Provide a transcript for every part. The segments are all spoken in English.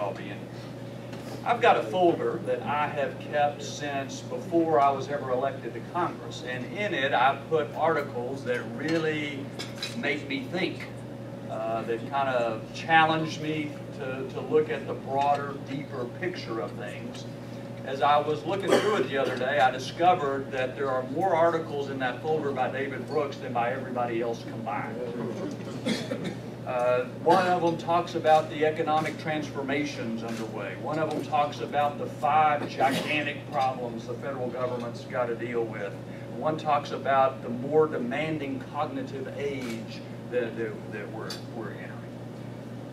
y'all be in. I've got a folder that I have kept since before I was ever elected to Congress, and in it I put articles that really make me think, that kind of challenged me to look at the broader, deeper picture of things. As I was looking through it the other day, I discovered that there are more articles in that folder by David Brooks than by everybody else combined. One of them talks about the economic transformations underway. One of them talks about the 5 gigantic problems the federal government's got to deal with. One talks about the more demanding cognitive age that we're entering.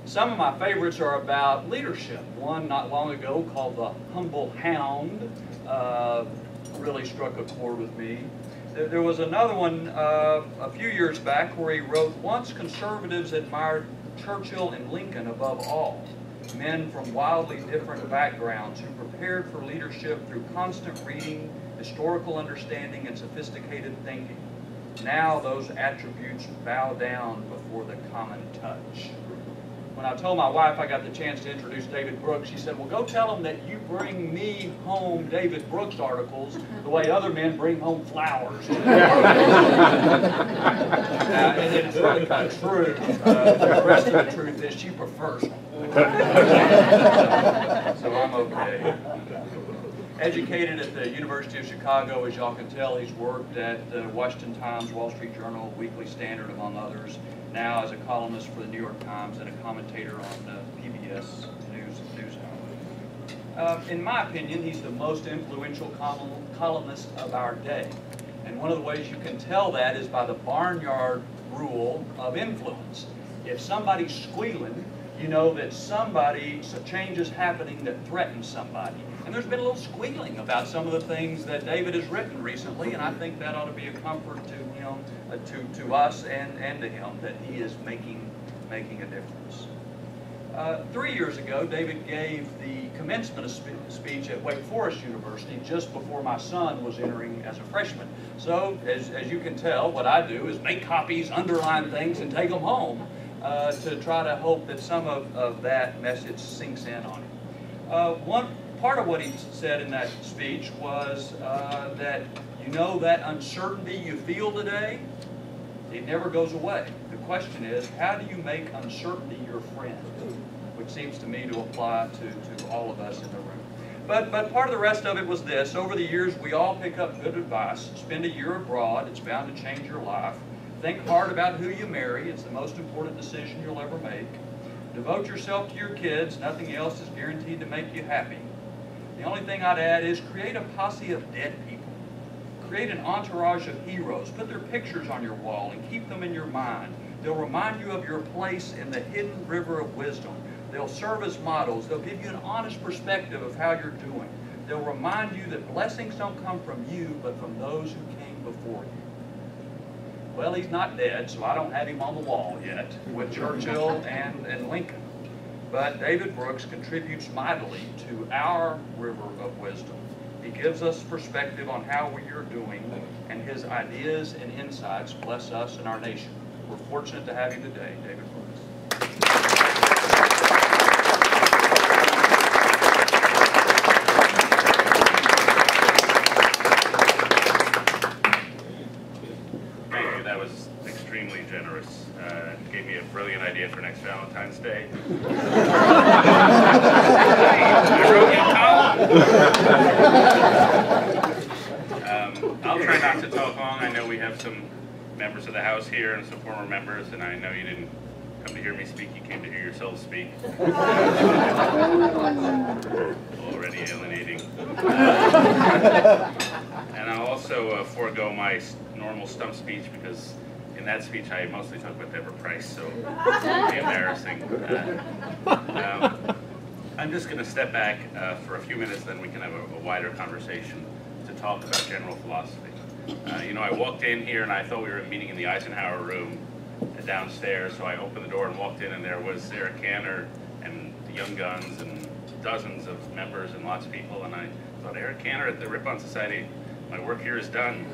Some of my favorites are about leadership. One not long ago called The Humble Hound really struck a chord with me. There was another one a few years back where he wrote, "Once conservatives admired Churchill and Lincoln above all, men from wildly different backgrounds who prepared for leadership through constant reading, historical understanding, and sophisticated thinking. Now those attributes bow down before the common touch." When I told my wife I got the chance to introduce David Brooks, she said, "Well, go tell him that you bring me home David Brooks articles the way other men bring home flowers." And it's really kind of true. The rest of the truth is she prefers them. So I'm okay. Educated at the University of Chicago, as y'all can tell, he's worked at the Washington Times, Wall Street Journal, Weekly Standard, among others. Now as a columnist for the New York Times and a commentator on PBS NewsHour. In my opinion, he's the most influential columnist of our day. And one of the ways you can tell that is by the barnyard rule of influence. If somebody's squealing, you know that change is happening that threatens somebody. And there's been a little squealing about some of the things that David has written recently, and I think that ought to be a comfort to him, to us, and to him, that he is making a difference. 3 years ago, David gave the commencement speech at Wake Forest University just before my son was entering as a freshman. So, as you can tell, what I do is make copies, underline things, and take them home to try to hope that some of that message sinks in on him. One part of what he said in that speech was that, you know, that uncertainty you feel today, it never goes away. The question is, how do you make uncertainty your friend? Which seems to me to apply to all of us in the room. But part of the rest of it was this. Over the years, we all pick up good advice. Spend a year abroad. It's bound to change your life. Think hard about who you marry. It's the most important decision you'll ever make. Devote yourself to your kids. Nothing else is guaranteed to make you happy. The only thing I'd add is create a posse of dead people. Create an entourage of heroes. Put their pictures on your wall and keep them in your mind. They'll remind you of your place in the hidden river of wisdom. They'll serve as models. They'll give you an honest perspective of how you're doing. They'll remind you that blessings don't come from you, but from those who came before you. Well, he's not dead, so I don't have him on the wall yet with Churchill and Lincoln. But David Brooks contributes mightily to our river of wisdom. He gives us perspective on how we are doing, and his ideas and insights bless us and our nation. We're fortunate to have you today, David Brooks. Thank you. That was extremely generous. Gave me a brilliant idea for next Valentine's Day. I wrote you a column. I'll try not to talk long. I know we have some members of the House here and some former members, and I know you didn't come to hear me speak, you came to hear yourselves speak. Already alienating. And I'll also forego my normal stump speech, because in that speech I mostly talk about Deborah Price, so it would be embarrassing. I'm just going to step back for a few minutes, then we can have a wider conversation to talk about general philosophy. You know, I walked in here and I thought we were meeting in the Eisenhower room downstairs, so I opened the door and walked in, and there was Sarah Cantor and the Young Guns and dozens of members and lots of people, and I thought, Eric Cantor at the Ripon Society, my work here is done.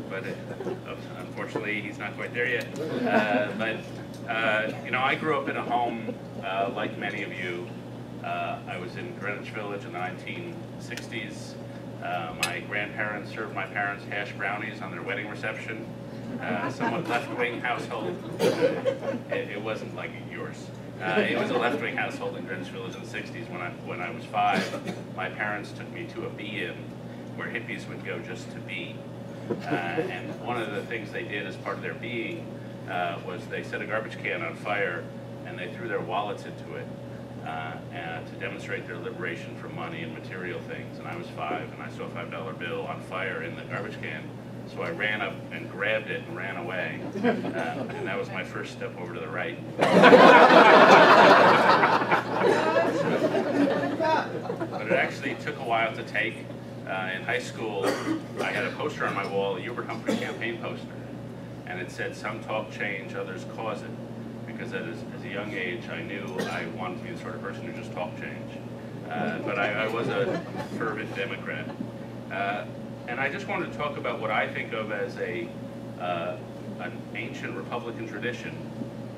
But unfortunately, he's not quite there yet. But You know, I grew up in a home like many of you. I was in Greenwich Village in the 1960s. My grandparents served my parents hash brownies on their wedding reception. Somewhat left-wing household. It wasn't like yours. It was a left-wing household in Greenwich Village in the 60s. When I was 5, my parents took me to a be-in where hippies would go just to be. And one of the things they did as part of their being was they set a garbage can on fire and they threw their wallets into it to demonstrate their liberation from money and material things. And I was 5 and I saw a $5 bill on fire in the garbage can. So I ran up and grabbed it and ran away. And that was my first step over to the right. But it actually took a while to take. In high school, I had a poster on my wall, a Hubert Humphrey campaign poster. And it said, "Some talk change, others cause it." Because as a young age, I knew I wanted to be the sort of person who just talked change. But I was a fervent Democrat. And I just wanted to talk about what I think of as an ancient Republican tradition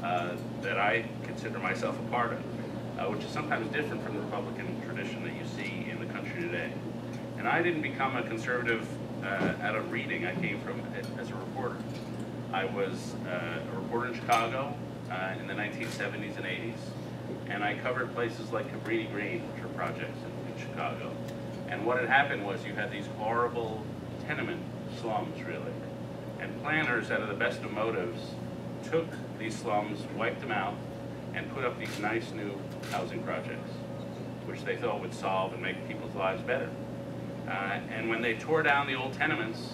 that I consider myself a part of, which is sometimes different from the Republican tradition that you see in the country today. And I didn't become a conservative out of reading. I came from it as a reporter. I was a reporter in Chicago in the 1970s and 80s, and I covered places like Cabrini Green, which are projects in Chicago. And what had happened was you had these horrible tenement slums, really. And planners, out of the best of motives, took these slums, wiped them out, and put up these nice new housing projects, which they thought would solve and make people's lives better. And when they tore down the old tenements,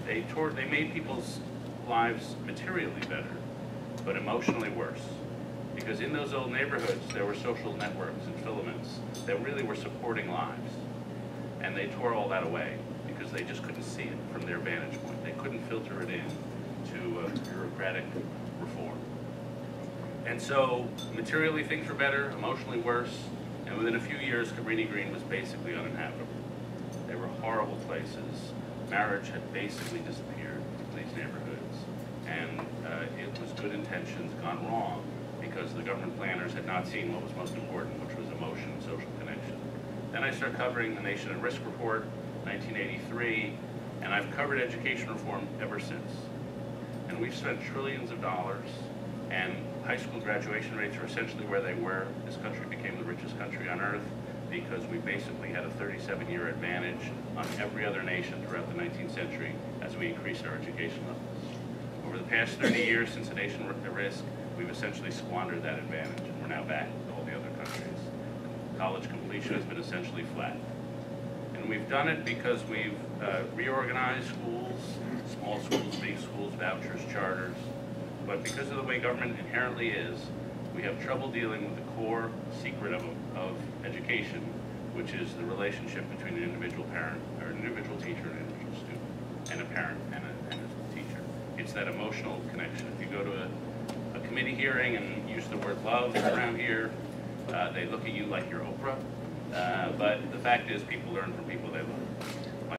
they made people's lives materially better, but emotionally worse. Because in those old neighborhoods, there were social networks and filaments that really were supporting lives. And they tore all that away because they just couldn't see it from their vantage point. They couldn't filter it in to bureaucratic reform. And so materially things were better, emotionally worse, and within a few years, Cabrini Green was basically uninhabitable. They were horrible places. Marriage had basically disappeared in these neighborhoods. And it was good intentions gone wrong because the government planners had not seen what was most important, which was emotion and social connection. Then I started covering the Nation at Risk Report, 1983, and I've covered education reform ever since. And we've spent trillions of dollars, and high school graduation rates are essentially where they were. This country became the richest country on earth because we basically had a 37-year advantage on every other nation throughout the 19th century as we increased our education levels. Over the past 30 years since the Nation at Risk, we've essentially squandered that advantage, and we're now back with all the other countries. College completion has been essentially flat. And we've done it because we've reorganized schools, small schools, big schools, vouchers, charters. But because of the way government inherently is, we have trouble dealing with the core secret of education, which is the relationship between an individual parent, or an individual teacher and an individual student, and a parent and a teacher. It's that emotional connection. If you go to a committee hearing and use the word love around here, they look at you like you're Oprah. But the fact is people learn from people they love.